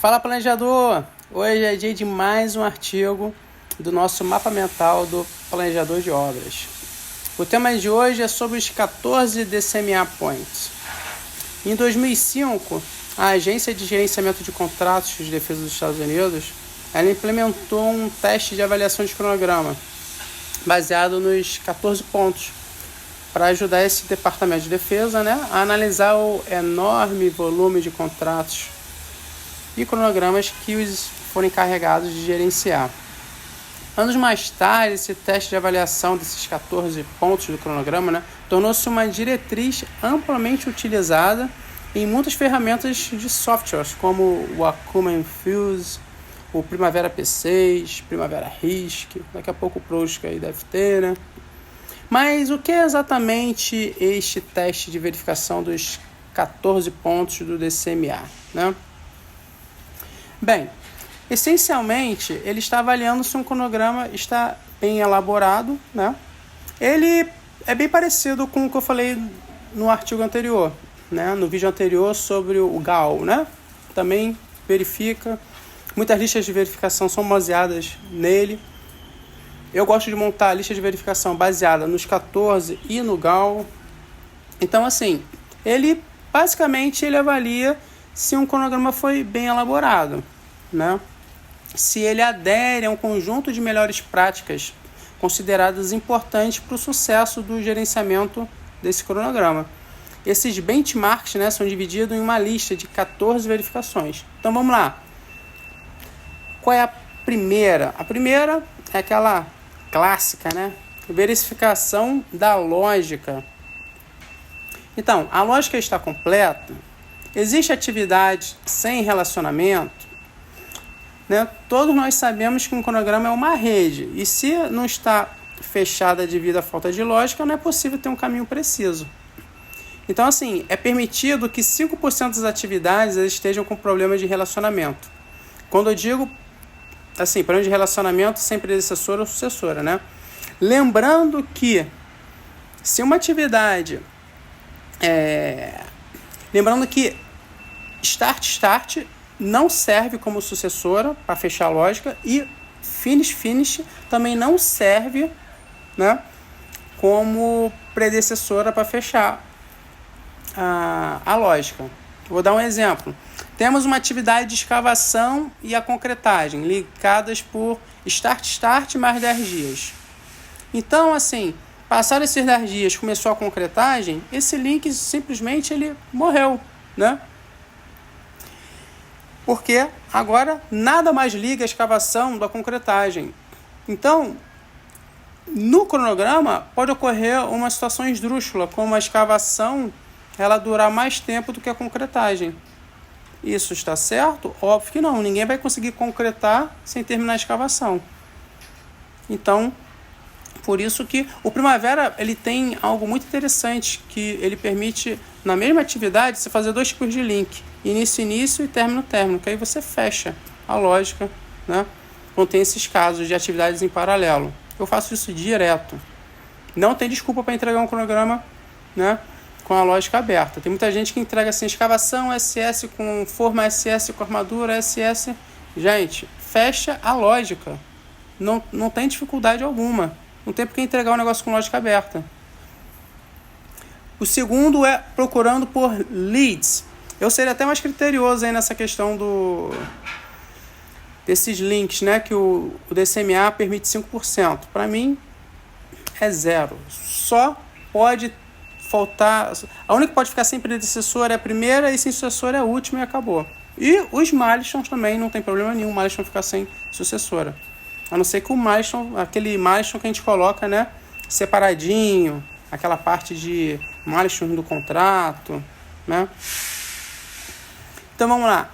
Fala, planejador! Hoje é dia de mais um artigo do nosso mapa mental do planejador de obras. O tema de hoje é sobre os 14 DCMA Points. Em 2005, a Agência de Gerenciamento de Contratos de Defesa dos Estados Unidos ela implementou um teste de avaliação de cronograma baseado nos 14 pontos para ajudar esse departamento de defesa, a analisar o enorme volume de contratos e cronogramas que os foram encarregados de gerenciar. Anos mais tarde, esse teste de avaliação desses 14 pontos do cronograma tornou-se uma diretriz amplamente utilizada em muitas ferramentas de softwares, como o Acumen Fuse, o Primavera P6, Primavera Risk, daqui a pouco o Project aí deve ter, Mas o que é exatamente este teste de verificação dos 14 pontos do DCMA, Bem, essencialmente, ele está avaliando se um cronograma está bem elaborado, Ele é bem parecido com o que eu falei no artigo anterior, no vídeo anterior sobre o GAL, Também verifica. Muitas listas de verificação são baseadas nele. Eu gosto de montar a lista de verificação baseada nos 14 e no GAL. Então, assim, ele avalia se um cronograma foi bem elaborado, Se ele adere a um conjunto de melhores práticas consideradas importantes para o sucesso do gerenciamento desse cronograma. Esses benchmarks, são divididos em uma lista de 14 verificações. Então, vamos lá. Qual é a primeira? A primeira é aquela clássica, Verificação da lógica. Então, a lógica está completa? Existe atividade sem relacionamento? Todos nós sabemos que um cronograma é uma rede. E se não está fechada devido à falta de lógica, não é possível ter um caminho preciso. Então, assim, é permitido que 5% das atividades estejam com problemas de relacionamento. Quando eu digo, assim, problema de relacionamento sem predecessora ou sucessora, Lembrando que se uma atividade... Lembrando que start não serve como sucessora para fechar a lógica e finish também não serve, como predecessora para fechar a lógica. Vou dar um exemplo. Temos uma atividade de escavação e a concretagem ligadas por start mais 10 dias. Então, assim, passaram esses 10 dias, começou a concretagem, esse link simplesmente ele morreu, Porque agora nada mais liga a escavação da concretagem. Então, no cronograma pode ocorrer uma situação esdrúxula, como a escavação ela durar mais tempo do que a concretagem. Isso está certo? Óbvio que não. Ninguém vai conseguir concretar sem terminar a escavação. Então, por isso que o Primavera ele tem algo muito interessante, que ele permite, na mesma atividade, você fazer 2 tipos de link. Início e término, que aí você fecha a lógica, Quando tem esses casos de atividades em paralelo. Eu faço isso direto. Não tem desculpa para entregar um cronograma, com a lógica aberta. Tem muita gente que entrega assim, escavação, SS com forma, SS com armadura, SS. Gente, fecha a lógica. Não tem dificuldade alguma. Não tem por que entregar um negócio com lógica aberta. O segundo é procurando por leads. Eu seria até mais criterioso aí nessa questão desses links, que o DCMA permite 5%. Para mim, é 0. Só pode faltar... A única que pode ficar sem predecessor é a primeira e sem sucessora é a última e acabou. E os milestones também não tem problema nenhum o milestone ficar sem sucessora. A não ser que o milestone, aquele milestone que a gente coloca, separadinho, aquela parte de milestone do contrato, Então vamos lá.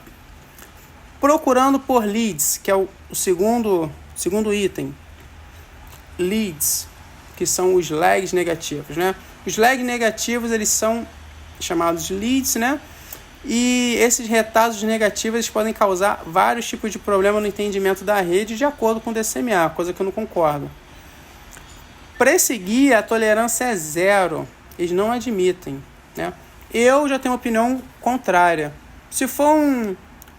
Procurando por leads, que é o segundo item. Leads, que são os lags negativos, Os lags negativos, eles são chamados de leads, E esses retardos negativos eles podem causar vários tipos de problema no entendimento da rede de acordo com o DCMA, coisa que eu não concordo. Para esse guia, a tolerância é 0. Eles não admitem, Eu já tenho uma opinião contrária. Se for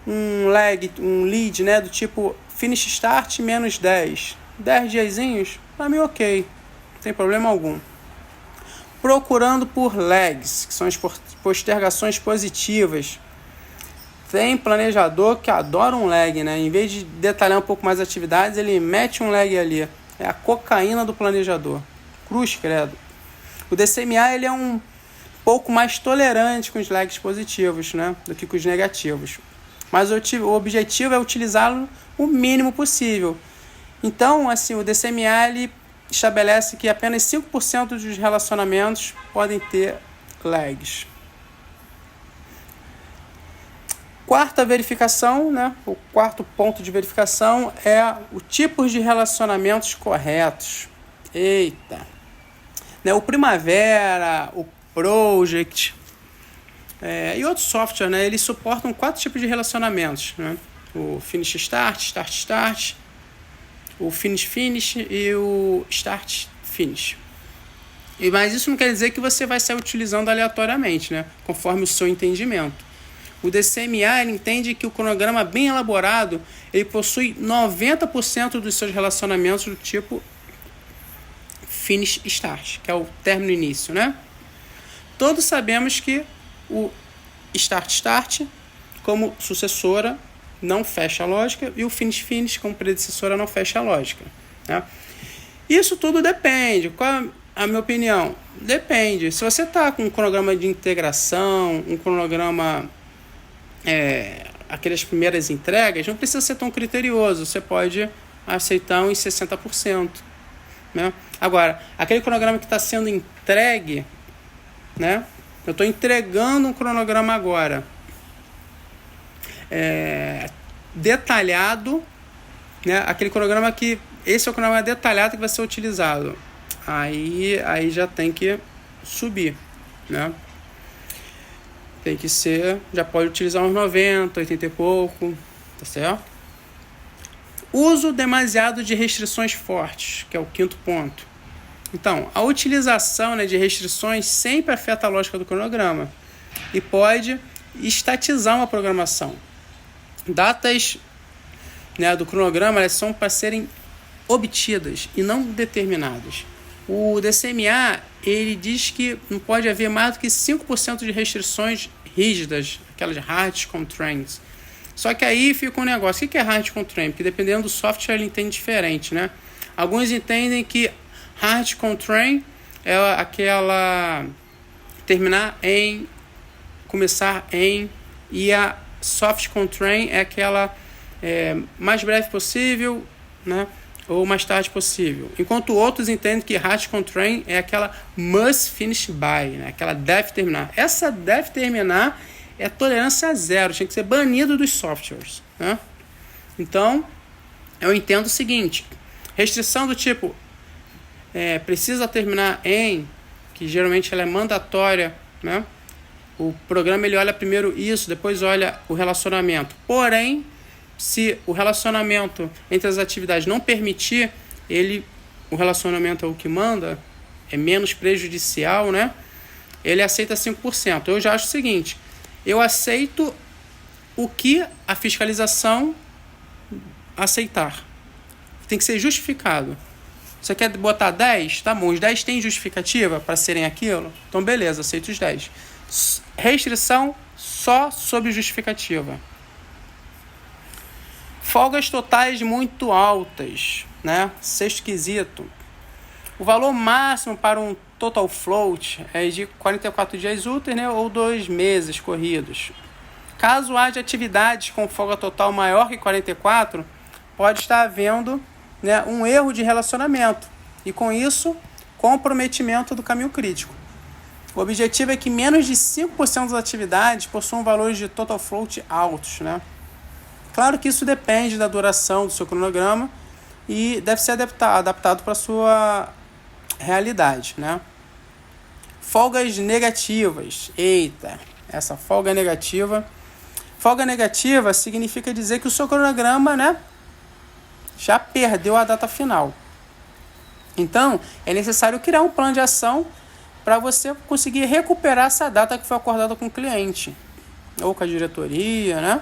um lag, um lead, né, do tipo finish start menos 10 diazinhos, para mim ok, não tem problema algum. Procurando por lags, que são as postergações positivas. Tem planejador que adora um lag, né? Em vez de detalhar um pouco mais as atividades, ele mete um lag ali. É a cocaína do planejador. Cruz credo. O DCMA ele é um pouco mais tolerante com os lags positivos, né, do que com os negativos. Mas o objetivo é utilizá-lo o mínimo possível. Então, assim, o DCMA ele estabelece que apenas 5% dos relacionamentos podem ter lags. Quarta verificação, né? O quarto ponto de verificação é o tipo de relacionamentos corretos. Eita! Né? O Primavera, o Project e outros softwares, né? Eles suportam 4 tipos de relacionamentos, né? O Finish Start, Start Start, o Finish Finish e o Start Finish. Mas isso não quer dizer que você vai sair utilizando aleatoriamente, né? Conforme o seu entendimento. O DCMA ele entende que o cronograma bem elaborado ele possui 90% dos seus relacionamentos do tipo Finish Start, que é o término início, né? Todos sabemos que o Start Start, como sucessora, não fecha a lógica, e o Finish Finish, como predecessora, não fecha a lógica, né? Isso tudo depende. Qual é a minha opinião? Depende. Se você está com um cronograma de integração, um cronograma aquelas primeiras entregas, não precisa ser tão criterioso. Você pode aceitar uns 60%. Né? Agora, aquele cronograma que está sendo entregue, né? Eu estou entregando um cronograma agora detalhado, né? Aquele cronograma que esse é o cronograma detalhado que vai ser utilizado. Aí já tem que subir, né? Tem que ser, já pode utilizar uns 90, 80 e pouco, tá certo? Uso demasiado de restrições fortes, que é o quinto ponto. Então, a utilização, né, de restrições sempre afeta a lógica do cronograma e pode estatizar uma programação. Datas, né, do cronograma elas são para serem obtidas e não determinadas. O DCMA ele diz que não pode haver mais do que 5% de restrições rígidas, aquelas hard constraints. Só que aí fica um negócio. O que é hard constraint? Porque dependendo do software ele entende diferente, né? Alguns entendem que hard constraint é aquela terminar em, começar em, e a soft constraint é aquela mais breve possível, né? Ou mais tarde possível. Enquanto outros entendem que hard constraint é aquela must finish by, né? Aquela deve terminar. Essa deve terminar é tolerância zero, tinha que ser banido dos softwares, né? Então, eu entendo o seguinte, restrição do tipo precisa terminar em, que geralmente ela é mandatória, né? O programa ele olha primeiro isso, depois olha o relacionamento. Porém, se o relacionamento entre as atividades não permitir, o relacionamento é o que manda, é menos prejudicial, né? Ele aceita 5%. Eu já acho o seguinte, eu aceito o que a fiscalização aceitar. Tem que ser justificado. Você quer botar 10? Tá bom, os 10 têm justificativa para serem aquilo? Então beleza, aceito os 10. Restrição só sobre justificativa. Folgas totais muito altas, né? Sexto quesito. O valor máximo para um total float é de 44 dias úteis, né? Ou 2 meses corridos. Caso haja atividades com folga total maior que 44, pode estar havendo, né, um erro de relacionamento e, com isso, comprometimento do caminho crítico. O objetivo é que menos de 5% das atividades possuam valores de total float altos, né? Claro que isso depende da duração do seu cronograma e deve ser adaptado para a sua realidade, né? Folgas negativas. Eita, essa folga negativa. Folga negativa significa dizer que o seu cronograma, né, já perdeu a data final. Então, é necessário criar um plano de ação para você conseguir recuperar essa data que foi acordada com o cliente ou com a diretoria, né?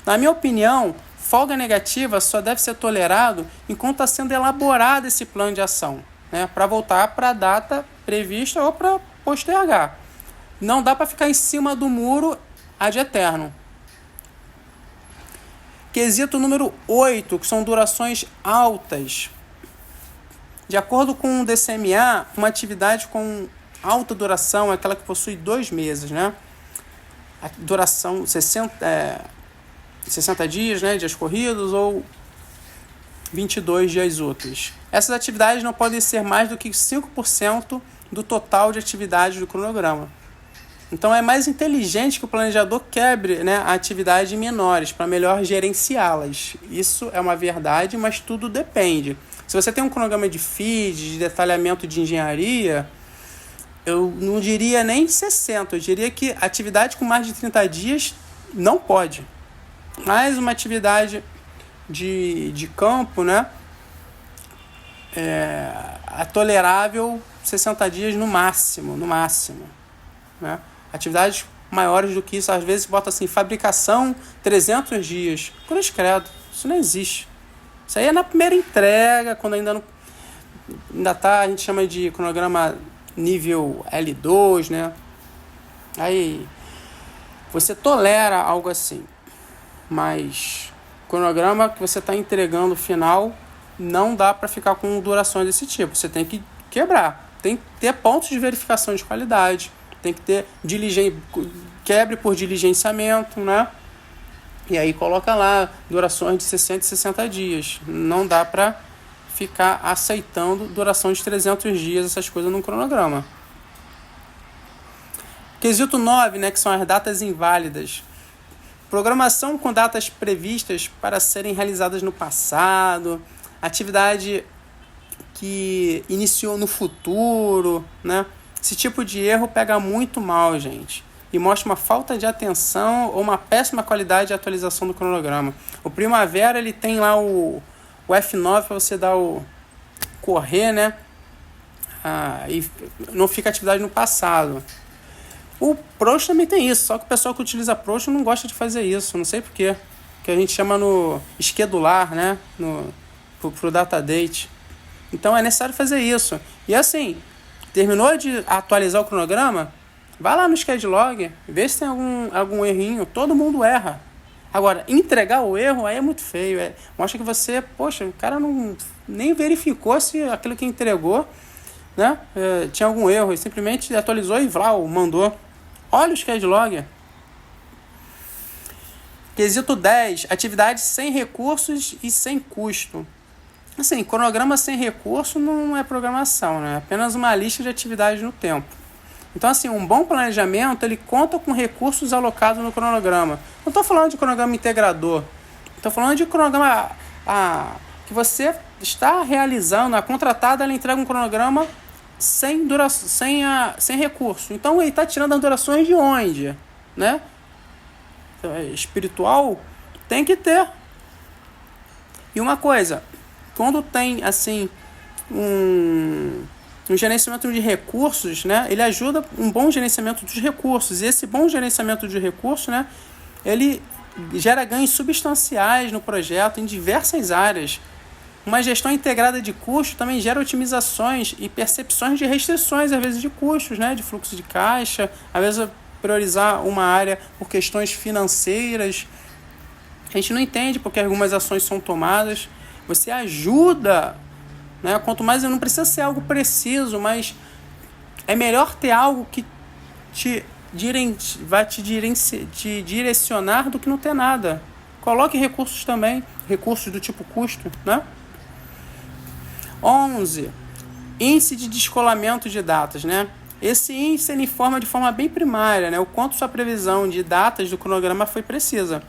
Na minha opinião, folga negativa só deve ser tolerado enquanto está sendo elaborado esse plano de ação, né, para voltar para a data prevista ou para postergar. Não dá para ficar em cima do muro ad eterno. Quesito número 8, que são durações altas. De acordo com o DCMA, uma atividade com alta duração é aquela que possui 2 meses, né? A duração 60 dias, né, dias corridos, ou 22 dias úteis. Essas atividades não podem ser mais do que 5% do total de atividades do cronograma. Então é mais inteligente que o planejador quebre, né, atividades menores para melhor gerenciá-las. Isso é uma verdade, mas tudo depende. Se você tem um cronograma de feed, de detalhamento de engenharia, eu não diria nem 60, eu diria que atividade com mais de 30 dias não pode. Mas uma atividade de campo, né, é tolerável 60 dias no máximo, né? Atividades maiores do que isso, às vezes bota assim, fabricação 300 dias. Cruz credo, isso não existe. Isso aí é na primeira entrega, quando ainda tá, a gente chama de cronograma nível L2, né? Aí você tolera algo assim, mas cronograma que você está entregando final, não dá para ficar com durações desse tipo. Você tem que quebrar, tem que ter pontos de verificação de qualidade, tem que ter quebre por diligenciamento, né? E aí coloca lá durações de 60 e 60 dias. Não dá para ficar aceitando duração de 300 dias, essas coisas no cronograma. Quesito 9, né, que são as datas inválidas. Programação com datas previstas para serem realizadas no passado, atividade que iniciou no futuro, né? Esse tipo de erro pega muito mal, gente, e mostra uma falta de atenção ou uma péssima qualidade de atualização do cronograma. O Primavera, ele tem lá o F9 para você dar o correr, né? E não fica atividade no passado. O Prost também tem isso, só que o pessoal que utiliza Prost não gosta de fazer isso, não sei porquê. Que a gente chama no schedular, né? Pro data date. Então é necessário fazer isso. E assim, terminou de atualizar o cronograma, vai lá no Schedulog, vê se tem algum errinho. Todo mundo erra. Agora, entregar o erro aí é muito feio. Mostra que você, poxa, o cara nem verificou se aquilo que entregou, né, tinha algum erro. Ele simplesmente atualizou e mandou. Olha o Schedulog. Quesito 10. Atividades sem recursos e sem custo. Assim, cronograma sem recurso não é programação, né? É apenas uma lista de atividades no tempo. Então, assim, um bom planejamento, ele conta com recursos alocados no cronograma. Não estou falando de cronograma integrador. Estou falando de cronograma que você está realizando. A contratada, ela entrega um cronograma sem recurso. Então, ele está tirando as durações de onde? Né? Espiritual tem que ter. E uma coisa, quando tem assim um gerenciamento de recursos, né, ele ajuda um bom gerenciamento dos recursos. E esse bom gerenciamento de recursos, né, ele gera ganhos substanciais no projeto em diversas áreas. Uma gestão integrada de custos também gera otimizações e percepções de restrições, às vezes, de custos, né, de fluxo de caixa, às vezes priorizar uma área por questões financeiras. A gente não entende porque algumas ações são tomadas. Você ajuda, né? Quanto mais, não precisa ser algo preciso, mas é melhor ter algo que vai te direcionar do que não ter nada. Coloque recursos também, recursos do tipo custo, né? 11. Índice de descolamento de datas, né? Esse índice ele informa de forma bem primária, né, o quanto sua previsão de datas do cronograma foi precisa.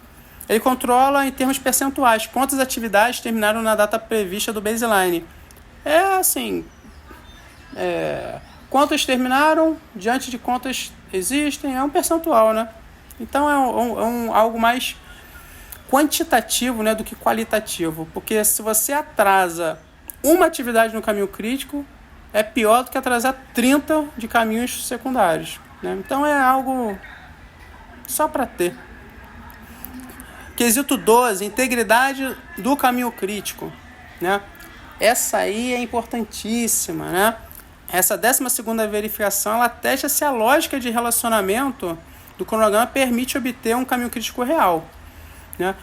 Ele controla em termos percentuais quantas atividades terminaram na data prevista do baseline. Quantas terminaram diante de quantas existem, é um percentual, né? Então é algo mais quantitativo, né, do que qualitativo. Porque se você atrasa uma atividade no caminho crítico, é pior do que atrasar 30 de caminhos secundários, né? Então é algo só para ter. Quesito 12, integridade do caminho crítico, né? Essa aí é importantíssima, né? Essa 12ª verificação, ela testa se a lógica de relacionamento do cronograma permite obter um caminho crítico real, né?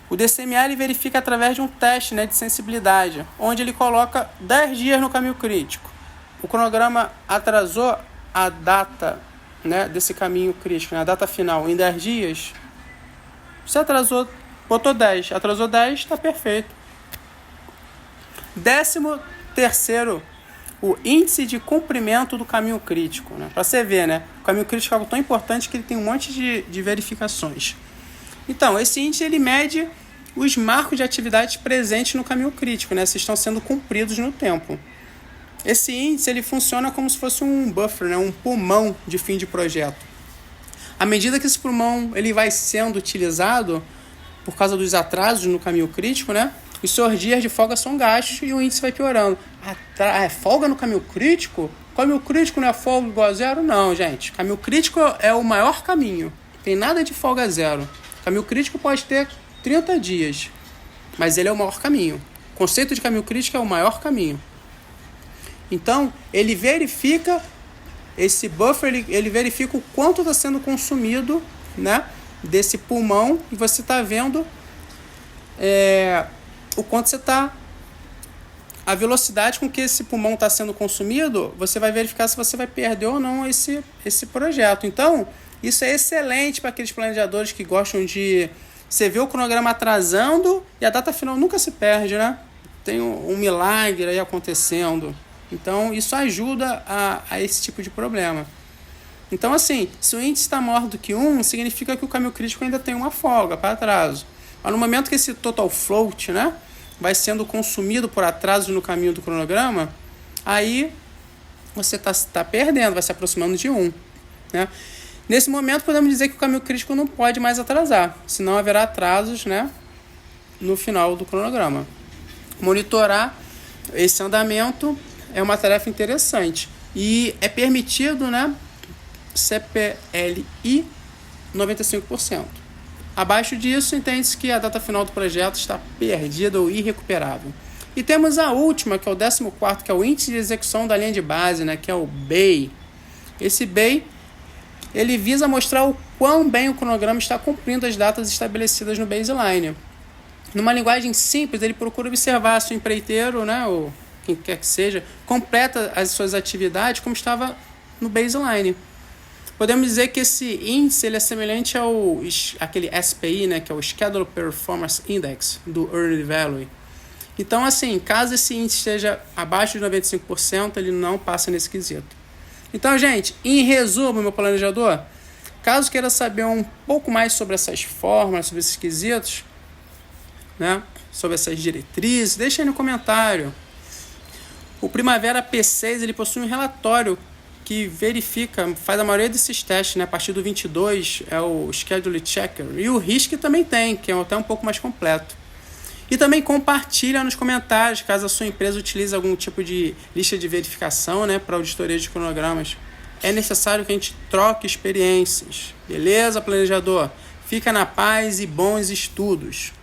O DCMA ele verifica através de um teste, né, de sensibilidade, onde ele coloca 10 dias no caminho crítico. O cronograma atrasou a data, né, desse caminho crítico, né, a data final em 10 dias. Se atrasou, botou 10. Atrasou 10, está perfeito. 13º, o índice de cumprimento do caminho crítico, né? Para você ver, né? O caminho crítico é algo tão importante que ele tem um monte de verificações. Então, esse índice ele mede os marcos de atividades presentes no caminho crítico, né? Se estão sendo cumpridos no tempo. Esse índice ele funciona como se fosse um buffer, né? Um pulmão de fim de projeto. À medida que esse pulmão ele vai sendo utilizado por causa dos atrasos no caminho crítico, né? Os seus dias de folga são gastos e o índice vai piorando. É folga no caminho crítico? Caminho crítico não é folga igual a zero? Não, gente. Caminho crítico é o maior caminho. Não tem nada de folga zero. Caminho crítico pode ter 30 dias, mas ele é o maior caminho. O conceito de caminho crítico é o maior caminho. Então, ele verifica esse buffer, ele verifica o quanto está sendo consumido, né, desse pulmão, e você está vendo o quanto você está... A velocidade com que esse pulmão está sendo consumido, você vai verificar se você vai perder ou não esse projeto. Então, isso é excelente para aqueles planejadores que gostam de... Você vê o cronograma atrasando e a data final nunca se perde, né? Tem um milagre aí acontecendo. Então, isso ajuda a esse tipo de problema. Então, assim, se o índice está maior do que 1, significa que o caminho crítico ainda tem uma folga para atraso. Mas no momento que esse total float, né, vai sendo consumido por atraso no caminho do cronograma, aí você está perdendo, vai se aproximando de 1. Né? Nesse momento, podemos dizer que o caminho crítico não pode mais atrasar, senão haverá atrasos, né, no final do cronograma. Monitorar esse andamento é uma tarefa interessante e é permitido, né, CPLI 95%. Abaixo disso, entende-se que a data final do projeto está perdida ou irrecuperável. E temos a última, que é o 14º, que é o índice de execução da linha de base, né, que é o BEI. Esse BEI ele visa mostrar o quão bem o cronograma está cumprindo as datas estabelecidas no baseline. Numa linguagem simples, ele procura observar se o empreiteiro, né, ou quem quer que seja, completa as suas atividades como estava no baseline. Podemos dizer que esse índice ele é semelhante ao aquele SPI, né, que é o Schedule Performance Index do Earned Value. Então, assim, caso esse índice esteja abaixo de 95%, ele não passa nesse quesito. Então, gente, em resumo, meu planejador, caso queira saber um pouco mais sobre essas fórmulas, sobre esses quesitos, né, sobre essas diretrizes, deixa aí no comentário. O Primavera P6 ele possui um relatório que verifica, faz a maioria desses testes, né? A partir do 22 é o Schedule Checker. E o RISC também tem, que é até um pouco mais completo. E também compartilha nos comentários, caso a sua empresa utilize algum tipo de lista de verificação, né, para auditoria de cronogramas. É necessário que a gente troque experiências. Beleza, planejador? Fica na paz e bons estudos.